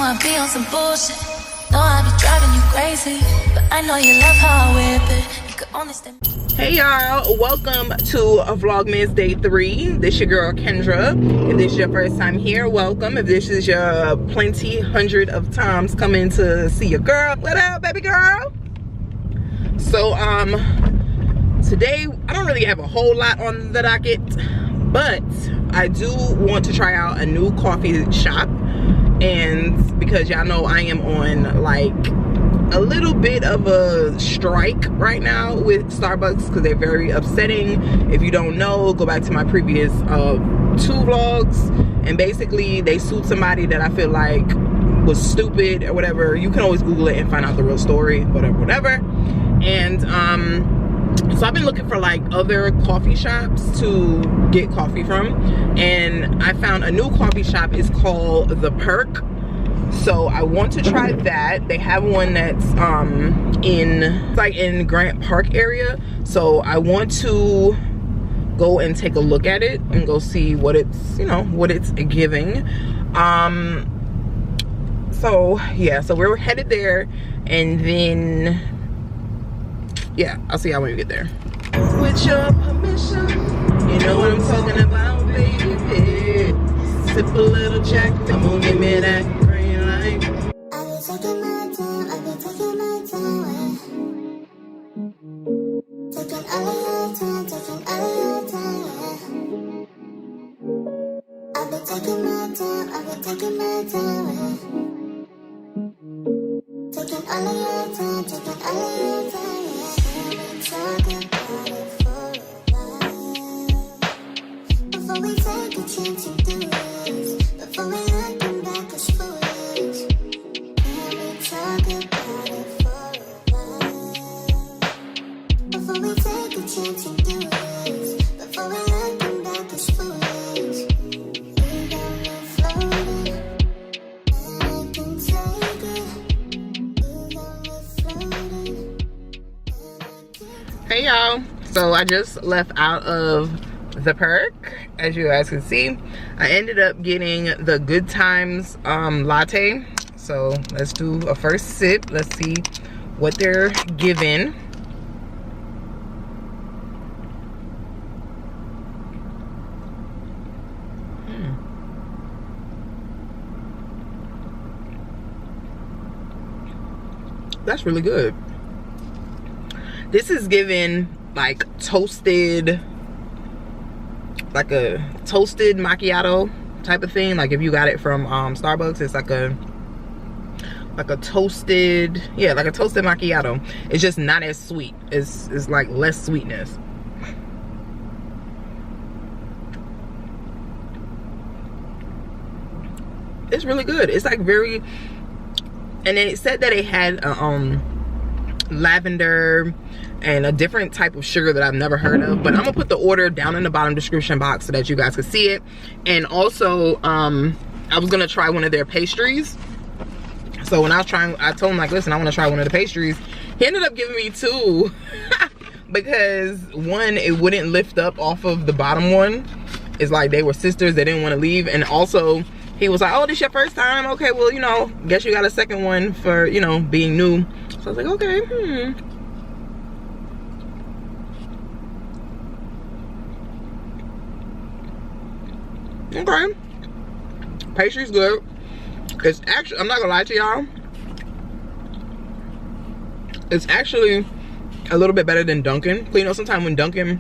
I be on some bullshit. Know I be driving you crazy, but I know you love how I whip it. You could only stand. Hey y'all, welcome to Vlogmas Day 3. This your girl Kendra. If this is your first time here, welcome. If this is your plenty hundred of times coming to see your girl, what up, baby girl? So today I don't really have a whole lot on the docket, but I do want to try out a new coffee shop. And because y'all know I am on like a little bit of a strike right now with Starbucks because they're very upsetting. If you don't know, go back to my previous 2 vlogs, and basically they sued somebody that I feel like was stupid or whatever. You can always Google it and find out the real story, whatever. And so I've been looking for like other coffee shops to get coffee from, and I found a new coffee shop. It's called The Perk. So I want to try that. They have one that's in Grant Park area. So I want to go and take a look at it and go see what it's, you know, what it's giving. So yeah, so we're headed there, and then yeah, I'll see y'all when we get there. With your permission, you know what I'm talking about, baby. Sip a little Jack, come on, give me that green light. I've been taking my time, I've been taking my time. Taking all of your time, taking all of your time. I've been taking my time, I've been taking my time. Taking all of your time, taking all of your time. Talking about it for a while. Before we take a chance to do this, before we looking back as foolish. Can we talk about it for a while? Before we take a chance to do this, before we looking back as foolish. We got me floating, and I can take it. We got me floating. Hey y'all, so I just left out of The Perk. As you guys can see, I ended up getting the Good Times latte. So let's do a first sip. Let's see what they're giving. That's really good. This is giving like toasted, like a toasted macchiato type of thing. Like if you got it from Starbucks, it's like a toasted, yeah, like a toasted macchiato. It's just not as sweet. It's like less sweetness. It's really good. It's like very, and it said that it had lavender and a different type of sugar that I've never heard of, but I'm gonna put the order down in the bottom description box so that you guys can see it. And also I was gonna try one of their pastries. So when I was trying, I told him like, listen, I want to try one of the pastries. He ended up giving me 2 because one, it wouldn't lift up off of the bottom one. It's like they were sisters, they didn't want to leave. And also he was like, oh, this your first time? Okay, well, you know, guess you got a second one for, you know, being new. So I was like, okay, okay. Pastry's good. It's actually, I'm not gonna lie to y'all, it's actually a little bit better than Dunkin'. You know, sometimes when Dunkin',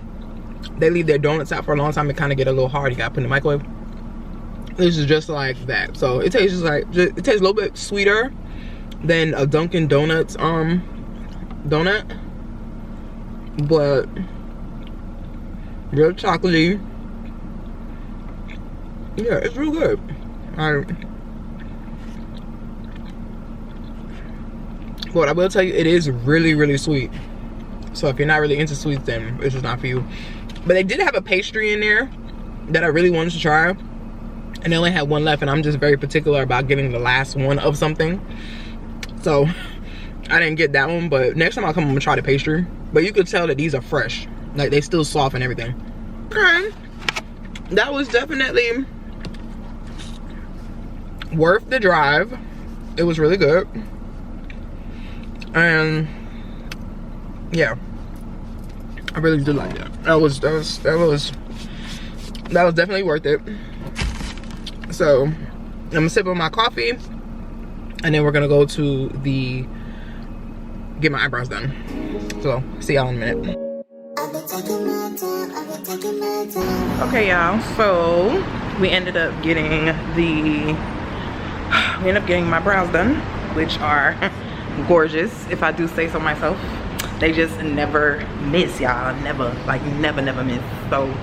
they leave their donuts out for a long time, it kind of get a little hard. You gotta put in the microwave. This is just like that. So it tastes just like, it tastes a little bit sweeter than a Dunkin' Donuts donut, but real chocolatey. Yeah, it's real good. But I will tell you, it is really, really sweet. So if you're not really into sweets, then it's just not for you. But they did have a pastry in there that I really wanted to try, and they only had one left, and I'm just very particular about getting the last one of something. So I didn't get that one, but next time I'll come, I'm gonna try the pastry. But you could tell that these are fresh. Like, they still soft and everything. Okay. That was definitely worth the drive. it was really good. And yeah, I really did like that. That was definitely worth it. So I'm gonna sip on my coffee, and then we're gonna go to get my eyebrows done. So see y'all in a minute. Okay, y'all, so we ended up getting my brows done, which are gorgeous, if I do say so myself. They just never miss, y'all. Never miss. So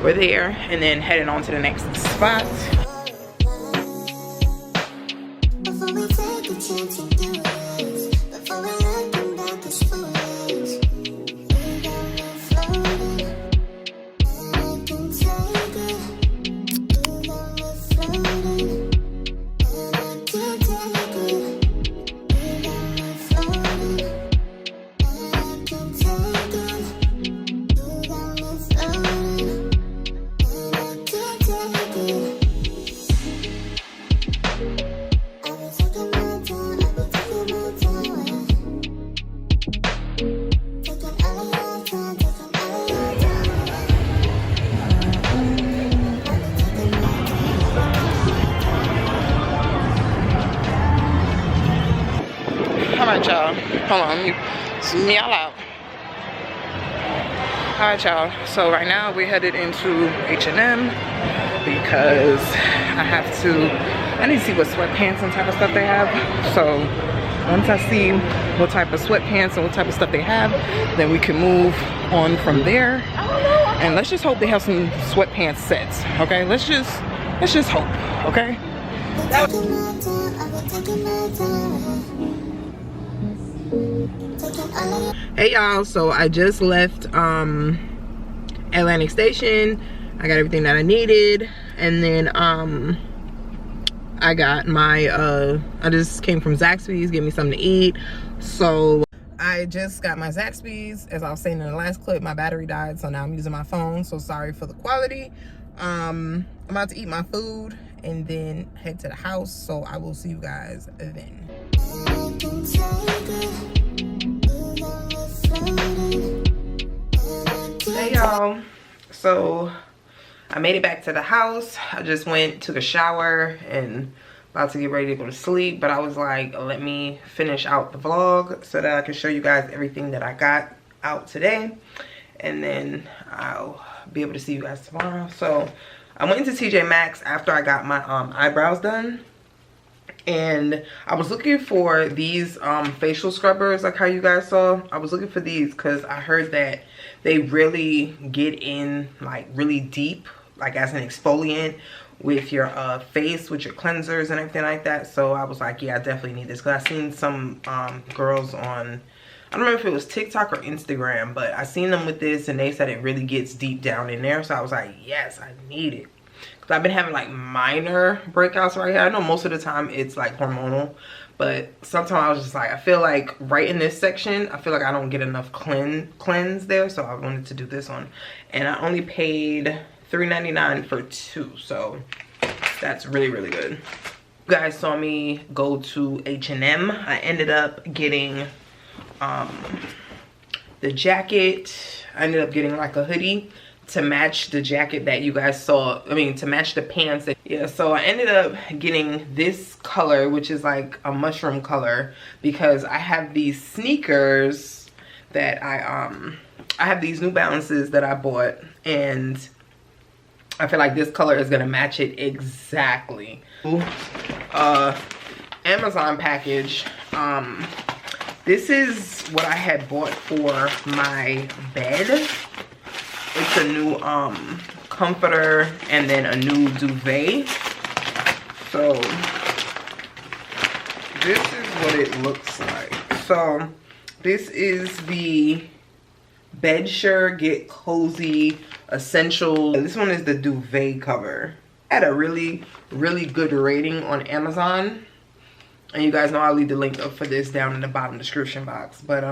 we're there, and then heading on to the next spot. Before we take a chance and do it, before we let them back as foolish, you got me floating, and I can take it. You got me floating, and I can't take it. You got me floating, and I can take it. You got me floating, and I can't take it. I've been taking my time, I've been taking my time. Taking all of your time, taking all of your time. I've been taking my time. Alright, y'all. Hold on, let me zoom y'all out. Alright, y'all. So right now we're headed into H&M because I need to see what sweatpants and type of stuff they have. So once I see what type of sweatpants and what type of stuff they have, then we can move on from there. And let's just hope they have some sweatpants sets. Okay, let's just hope. Okay. Taking my time, I've been taking my time. Taking all of your Hey y'all, so I just left Atlantic Station. I got everything that I needed, and then I got my I just came from Zaxby's, get me something to eat. So I just got my Zaxby's. As I was saying in the last clip, my battery died, so now I'm using my phone, so sorry for the quality. I'm about to eat my food and then head to the house, so I will see you guys then. I can take it. You got me floating, and I can't. Hey y'all, so I made it back to the house. I just took a shower and about to get ready to go to sleep, but I was like, let me finish out the vlog so that I can show you guys everything that I got out today, and then I'll be able to see you guys tomorrow. So I went into TJ Maxx after I got my eyebrows done, and I was looking for these facial scrubbers, like how you guys saw. I was looking for these because I heard that they really get in like really deep, like as an exfoliant with your face, with your cleansers and everything like that. So I was like, yeah, I definitely need this, because I seen some girls on, I don't remember if it was TikTok or Instagram, but I seen them with this and they said it really gets deep down in there. So I was like, yes, I need it. Because I've been having like minor breakouts right here. I know most of the time it's like hormonal, but sometimes I was just like, I feel like right in this section, I feel like I don't get enough cleanse there. So I wanted to do this one. And I only paid $3.99 for 2. So that's really, really good. You guys saw me go to H&M. I ended up getting the jacket. I ended up getting like a hoodie to match the jacket that you guys saw. I mean, to match the pants. Yeah, so I ended up getting this color, which is like a mushroom color, because I have these sneakers that I have these New Balances that I bought, and I feel like this color is gonna match it exactly. Amazon package. This is what I had bought for my bed. It's a new comforter and then a new duvet. So this is what it looks like. So this is the Bedsure Get Cozy Essential. This one is the duvet cover. I had a really, really good rating on Amazon. And you guys know I'll leave the link up for this down in the bottom description box. But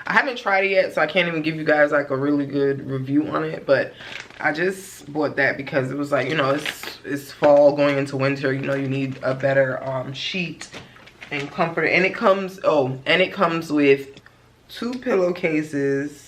I haven't tried it yet, so I can't even give you guys like a really good review on it, but I just bought that because it was like, you know, it's fall going into winter, you know, you need a better sheet and comforter. And it comes, with 2 pillowcases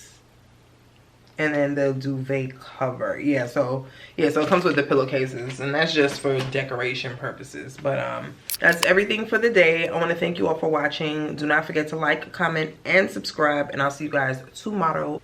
and then the duvet cover. Yeah, so it comes with the pillowcases, and that's just for decoration purposes. But that's everything for the day. I want to thank you all for watching. Do not forget to like, comment, and subscribe, and I'll see you guys tomorrow.